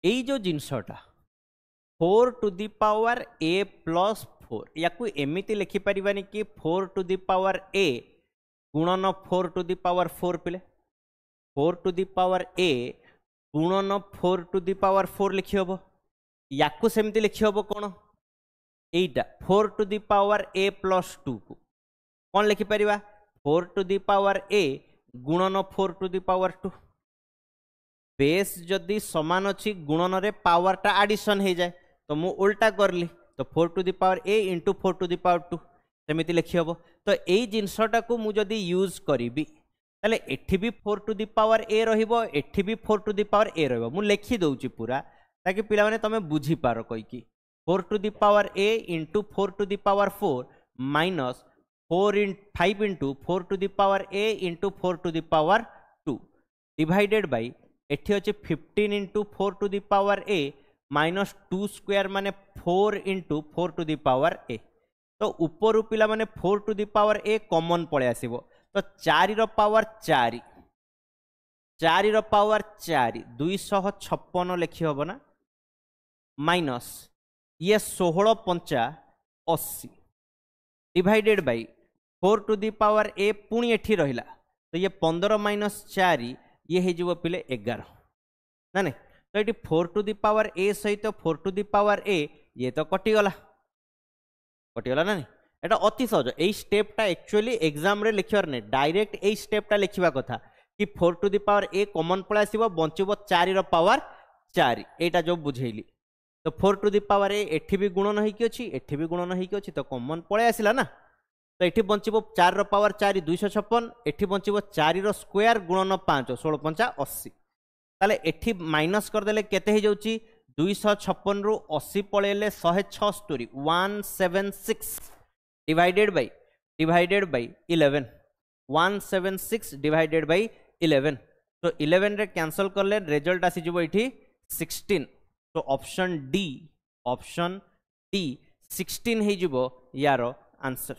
এই जो जिनसटा 4 to the power a plus 4 या एमती लिखिपर कि 4 टू दी पावर a गुणन 4 टू दी पावर 4 पिले 4 टू दी पावर a गुणन 4 टू दी पावर 4 लिखी हम या सेमती लिखी हम कौन एटा 4 to the power a plus 2 को कौन लिखिपर 4 टू दी पावर a गुणन 4 टू दी पावर 2 बेस जदि समान अच्छी गुणन रे पावर टा एडिशन हो जाए तो मु उल्टा करली तो 4 to the power a into 4 to the power 2 सेमती लिखी हम तो यही जिनसटा को मु जदि यूज करी ताले एठी भी 4 टू दी पावर a रहिबो एठी भी 4 टू दी पावर a रहिबो मु लिखि दउची पूरा ताकि पिला माने तमे बुझी पारो कहि कि 4 to the power a into 4 to the power 4 minus 5 into 4 to the power a into 4 to the power 2 divided by एठी अच्छे 15 into 4 to the power a minus 2 square माने 4 into 4 to the power a तो ऊपर पिला माने 4 to the power a common पळे आसीबो तो 4 रो पावर 4 4 रो पावर 4 256 लिखि हबो ना माइनस ये 16 पंचा 80 divided by 4 to the power a पुणी एठी रहिला तो ये 15 माइनस 4 ये हो पिले 11 ना नहीं तो ये 4 टू दी पावर a सहित 4 टू दी पावर a ये तो कटिगला ना नहीं एटा अति सहज यही स्टेपटा एक्चुअली एग्जाम रे लिखिबार नहीं डायरेक्ट यही स्टेपटा लिखिबा कथा कि 4 to the power a common पळे आसीबो बंचिबो 4 रो पावर 4 एटा जो बुझेइली तो 4 टू दी पावर a एठी भी गुणन होई कि अछि एठी भी गुणन होई कि अछि तो कॉमन पळे आसिला ना तो एठी बंचिबो 4 रो पावर 4 256 एठी बंचिबो 4 रो स्क्वायर गुणन 5 16 पंचा 80 ताले एठी माइनस कर देले केते हे जाउची 256 रु 80 पळेले 176 176 डिवाइडेड बाय 11 176 डिवाइडेड बाय 11 तो 11 रे कैंसिल करले रिजल्ट आसी जबो एठी 16 तो ऑप्शन डी 16 हे जबो यारो आंसर।